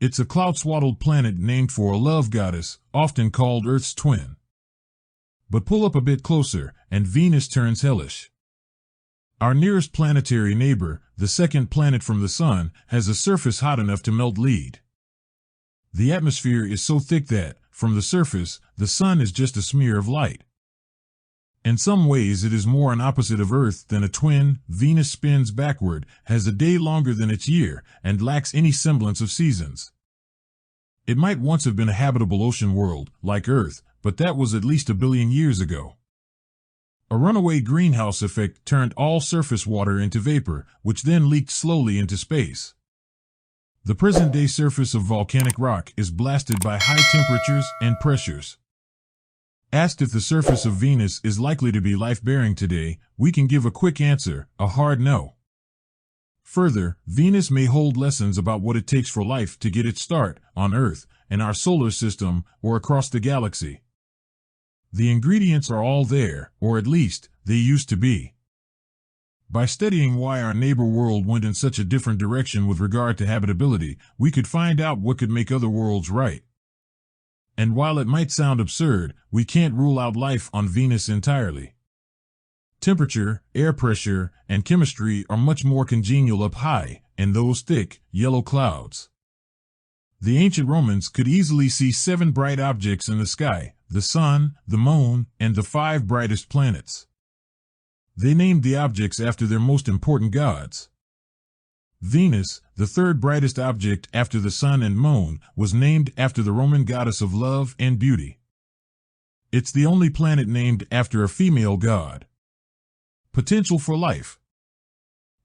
It's a cloud-swaddled planet named for a love goddess, often called Earth's twin. But pull up a bit closer, and Venus turns hellish. Our nearest planetary neighbor, the second planet from the Sun, has a surface hot enough to melt lead. The atmosphere is so thick that, from the surface, the Sun is just a smear of light. In some ways it is more an opposite of Earth than a twin. Venus spins backward, has a day longer than its year, and lacks any semblance of seasons. It might once have been a habitable ocean world, like Earth, but that was at least 1 billion years ago. A runaway greenhouse effect turned all surface water into vapor, which then leaked slowly into space. The present-day surface of volcanic rock is blasted by high temperatures and pressures. Asked if the surface of Venus is likely to be life-bearing today, we can give a quick answer, a hard no. Further, Venus may hold lessons about what it takes for life to get its start on Earth, in our solar system, or across the galaxy. The ingredients are all there, or at least, they used to be. By studying why our neighbor world went in such a different direction with regard to habitability, we could find out what could make other worlds right. And while it might sound absurd, we can't rule out life on Venus entirely. Temperature, air pressure, and chemistry are much more congenial up high, in those thick, yellow clouds. The ancient Romans could easily see 7 bright objects in the sky: the Sun, the Moon, and the 5 brightest planets. They named the objects after their most important gods. Venus, the 3rd brightest object after the Sun and Moon, was named after the Roman goddess of love and beauty. It's the only planet named after a female god. Potential for life.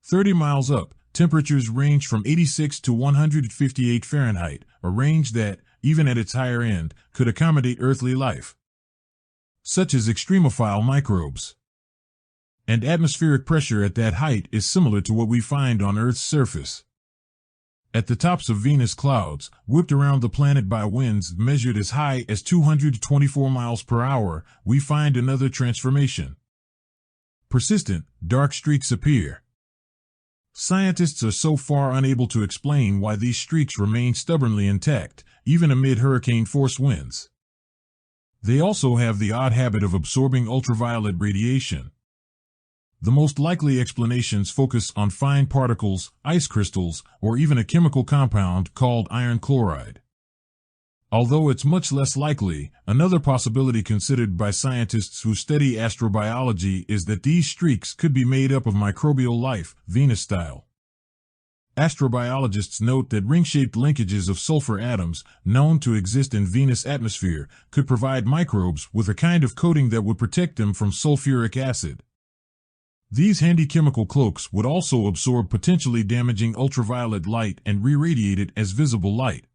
30 miles up, temperatures range from 86 to 158 Fahrenheit, a range that, even at its higher end, could accommodate earthly life, such as extremophile microbes. And atmospheric pressure at that height is similar to what we find on Earth's surface. At the tops of Venus clouds, whipped around the planet by winds measured as high as 224 miles per hour, we find another transformation. Persistent, dark streaks appear. Scientists are so far unable to explain why these streaks remain stubbornly intact, even amid hurricane-force winds. They also have the odd habit of absorbing ultraviolet radiation. The most likely explanations focus on fine particles, ice crystals, or even a chemical compound called iron chloride. Although it's much less likely, another possibility considered by scientists who study astrobiology is that these streaks could be made up of microbial life, Venus-style. Astrobiologists note that ring-shaped linkages of sulfur atoms, known to exist in Venus' atmosphere, could provide microbes with a kind of coating that would protect them from sulfuric acid. These handy chemical cloaks would also absorb potentially damaging ultraviolet light and re-radiate it as visible light.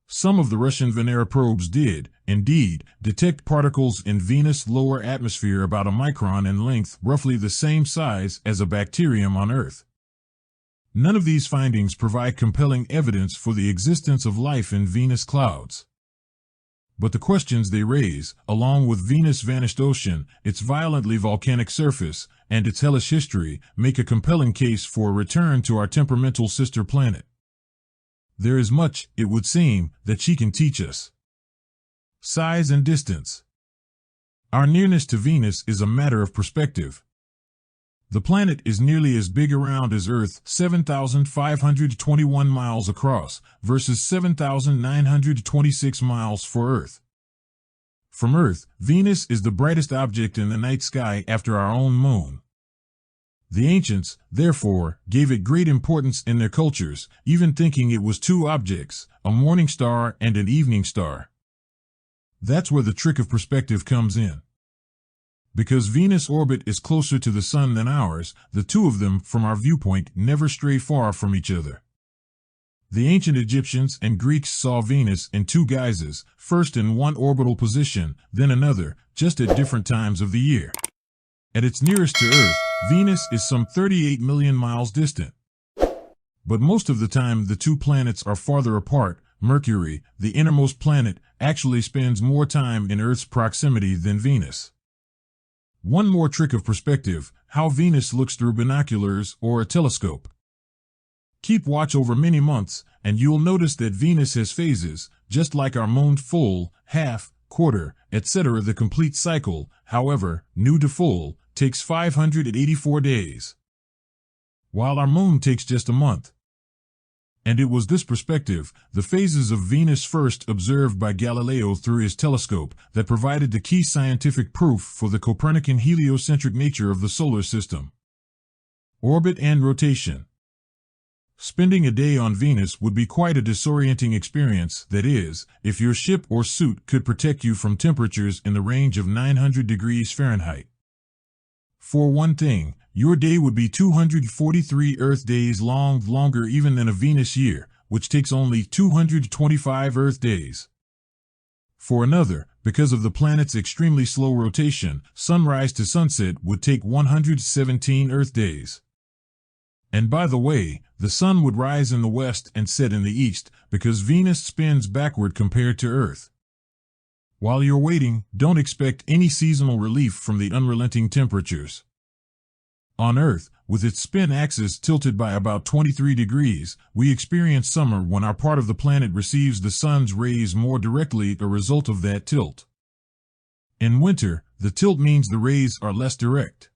Some of the Russian Venera probes did, indeed, detect particles in Venus' lower atmosphere about a micron in length, roughly the same size as a bacterium on Earth. None of these findings provide compelling evidence for the existence of life in Venus clouds. But the questions they raise, along with Venus' vanished ocean, its violently volcanic surface, and its hellish history, make a compelling case for a return to our temperamental sister planet. There is much, it would seem, that she can teach us. Size and distance. Our nearness to Venus is a matter of perspective. The planet is nearly as big around as Earth, 7,521 miles across, versus 7,926 miles for Earth. From Earth, Venus is the brightest object in the night sky after our own moon. The ancients, therefore, gave it great importance in their cultures, even thinking it was 2 objects, a morning star and an evening star. That's where the trick of perspective comes in. Because Venus' orbit is closer to the Sun than ours, the 2 of them, from our viewpoint, never stray far from each other. The ancient Egyptians and Greeks saw Venus in 2 guises, first in one orbital position, then another, just at different times of the year. At its nearest to Earth, Venus is some 38 million miles distant. But most of the time the 2 planets are farther apart. Mercury, the innermost planet, actually spends more time in Earth's proximity than Venus. One more trick of perspective: how Venus looks through binoculars or a telescope. Keep watch over many months, and you'll notice that Venus has phases, just like our moon: full, half, quarter, etc. The complete cycle, however, new to full, takes 584 days, while our moon takes just a month. And it was this perspective, the phases of Venus first observed by Galileo through his telescope, that provided the key scientific proof for the Copernican heliocentric nature of the solar system. Orbit and rotation. Spending a day on Venus would be quite a disorienting experience, that is, if your ship or suit could protect you from temperatures in the range of 900 degrees Fahrenheit. For one thing, your day would be 243 Earth days long, longer even than a Venus year, which takes only 225 Earth days. For another, because of the planet's extremely slow rotation, sunrise to sunset would take 117 Earth days. And by the way, the sun would rise in the west and set in the east, because Venus spins backward compared to Earth. While you're waiting, don't expect any seasonal relief from the unrelenting temperatures. On Earth, with its spin axis tilted by about 23 degrees, we experience summer when our part of the planet receives the sun's rays more directly, a result of that tilt. In winter, the tilt means the rays are less direct.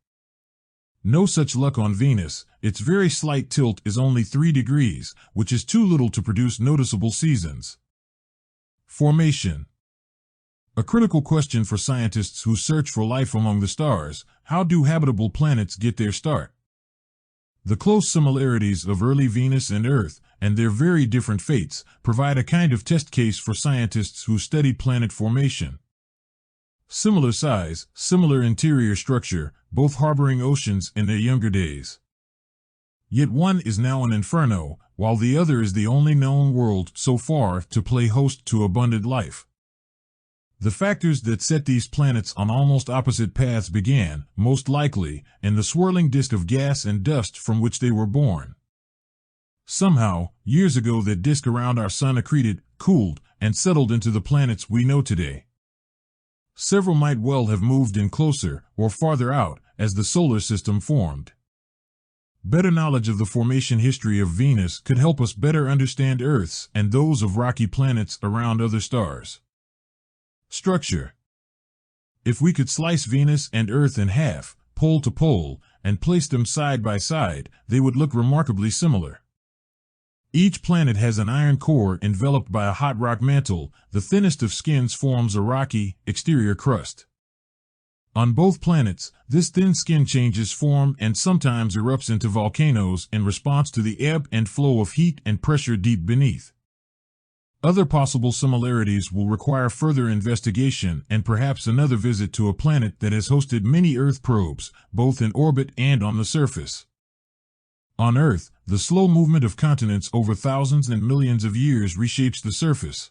No such luck on Venus. Its very slight tilt is only 3 degrees, which is too little to produce noticeable seasons. Formation. A critical question for scientists who search for life among the stars: how do habitable planets get their start? The close similarities of early Venus and Earth, and their very different fates, provide a kind of test case for scientists who study planet formation. Similar size, similar interior structure, both harboring oceans in their younger days. Yet one is now an inferno, while the other is the only known world, so far, to play host to abundant life. The factors that set these planets on almost opposite paths began, most likely, in the swirling disk of gas and dust from which they were born. Somehow, years ago that disk around our sun accreted, cooled, and settled into the planets we know today. Several might well have moved in closer, or farther out, as the solar system formed. Better knowledge of the formation history of Venus could help us better understand Earth's and those of rocky planets around other stars. Structure. If we could slice Venus and Earth in half, pole to pole, and place them side by side, they would look remarkably similar. Each planet has an iron core enveloped by a hot rock mantle. The thinnest of skins forms a rocky, exterior crust. On both planets, this thin skin changes form and sometimes erupts into volcanoes in response to the ebb and flow of heat and pressure deep beneath. Other possible similarities will require further investigation and perhaps another visit to a planet that has hosted many Earth probes, both in orbit and on the surface. On Earth, the slow movement of continents over thousands and millions of years reshapes the surface,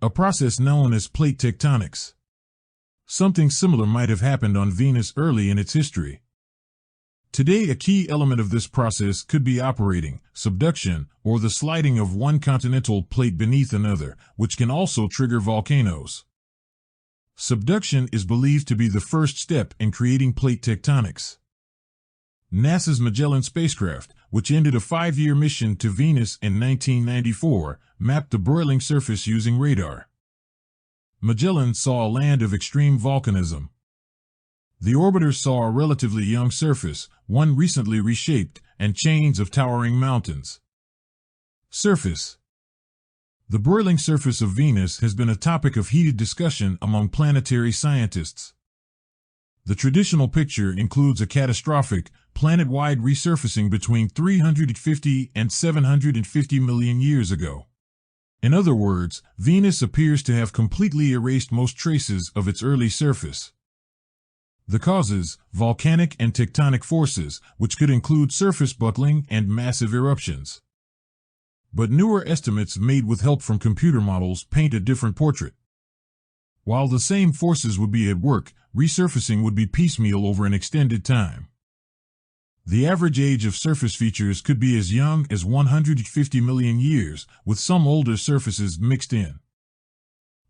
a process known as plate tectonics. Something similar might have happened on Venus early in its history. Today, a key element of this process could be operating subduction, or the sliding of one continental plate beneath another, which can also trigger volcanoes. Subduction is believed to be the first step in creating plate tectonics. NASA's Magellan spacecraft, which ended a 5-year mission to Venus in 1994, mapped the broiling surface using radar. Magellan saw a land of extreme volcanism. The orbiter saw a relatively young surface, one recently reshaped, and chains of towering mountains. Surface. The broiling surface of Venus has been a topic of heated discussion among planetary scientists. The traditional picture includes a catastrophic, planet-wide resurfacing between 350 and 750 million years ago. In other words, Venus appears to have completely erased most traces of its early surface. The causes: volcanic and tectonic forces, which could include surface buckling and massive eruptions. But newer estimates made with help from computer models paint a different portrait. While the same forces would be at work, resurfacing would be piecemeal over an extended time. The average age of surface features could be as young as 150 million years, with some older surfaces mixed in.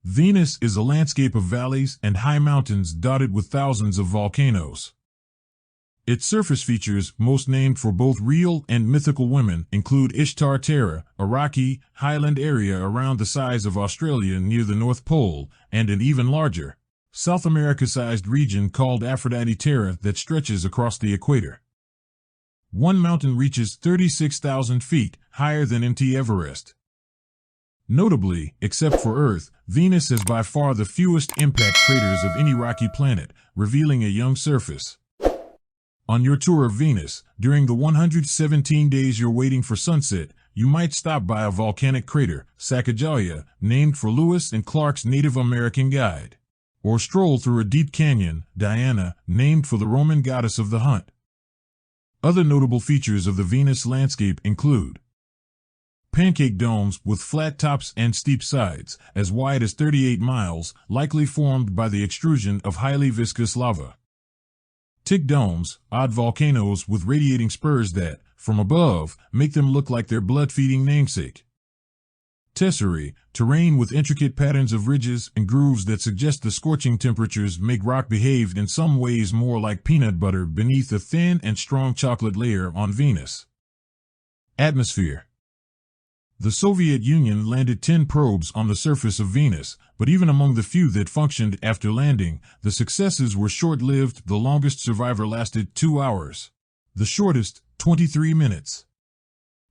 Venus is a landscape of valleys and high mountains dotted with thousands of volcanoes. Its surface features, most named for both real and mythical women, include Ishtar Terra, a rocky, highland area around the size of Australia near the North Pole, and an even larger, South America-sized region called Aphrodite Terra that stretches across the equator. One mountain reaches 36,000 feet, higher than Mt. Everest. Notably, except for Earth, Venus has by far the fewest impact craters of any rocky planet, revealing a young surface. On your tour of Venus, during the 117 days you're waiting for sunset, you might stop by a volcanic crater, Sacagawea, named for Lewis and Clark's Native American guide, or stroll through a deep canyon, Diana, named for the Roman goddess of the hunt. Other notable features of the Venus landscape include pancake domes with flat tops and steep sides, as wide as 38 miles, likely formed by the extrusion of highly viscous lava. Tick domes, odd volcanoes with radiating spurs that, from above, make them look like their blood-feeding namesake. Tesserae, terrain with intricate patterns of ridges and grooves that suggest the scorching temperatures make rock behave in some ways more like peanut butter beneath a thin and strong chocolate layer on Venus. Atmosphere. The Soviet Union landed 10 probes on the surface of Venus, but even among the few that functioned after landing, the successes were short-lived. The longest survivor lasted 2 hours. The shortest, 23 minutes.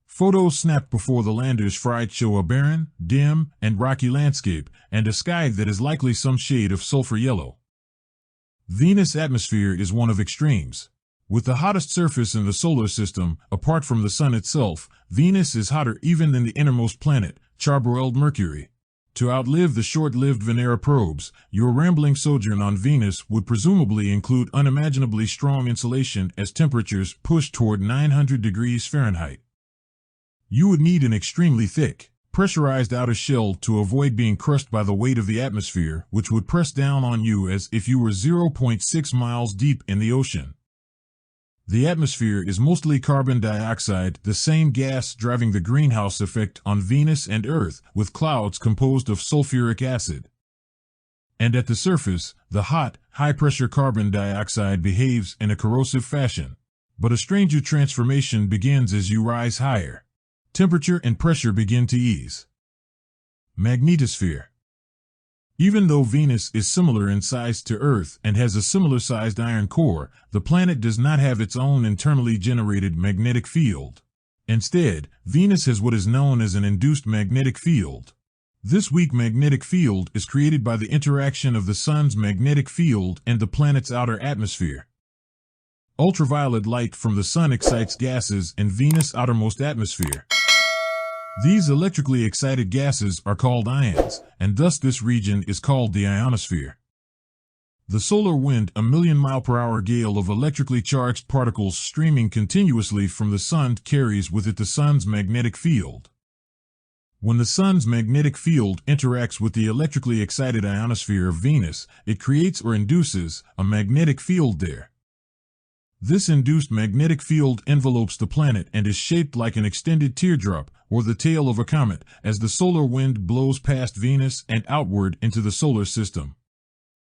Photos snapped before the landers fried show a barren, dim, and rocky landscape, and a sky that is likely some shade of sulfur yellow. Venus' atmosphere is one of extremes. With the hottest surface in the solar system, apart from the Sun itself, Venus is hotter even than the innermost planet, charbroiled Mercury. To outlive the short-lived Venera probes, your rambling sojourn on Venus would presumably include unimaginably strong insolation as temperatures push toward 900 degrees Fahrenheit. You would need an extremely thick, pressurized outer shell to avoid being crushed by the weight of the atmosphere, which would press down on you as if you were 0.6 miles deep in the ocean. The atmosphere is mostly carbon dioxide, the same gas driving the greenhouse effect on Venus and Earth, with clouds composed of sulfuric acid. And at the surface, the hot, high-pressure carbon dioxide behaves in a corrosive fashion. But a stranger transformation begins as you rise higher. Temperature and pressure begin to ease. Magnetosphere. Even though Venus is similar in size to Earth and has a similar-sized iron core, the planet does not have its own internally generated magnetic field. Instead, Venus has what is known as an induced magnetic field. This weak magnetic field is created by the interaction of the Sun's magnetic field and the planet's outer atmosphere. Ultraviolet light from the Sun excites gases in Venus' outermost atmosphere. These electrically excited gases are called ions, and thus this region is called the ionosphere. The solar wind, a 1,000,000-mile-per-hour gale of electrically charged particles streaming continuously from the Sun, carries with it the Sun's magnetic field. When the Sun's magnetic field interacts with the electrically excited ionosphere of Venus, it creates or induces a magnetic field there. This induced magnetic field envelopes the planet and is shaped like an extended teardrop, or the tail of a comet, as the solar wind blows past Venus and outward into the solar system.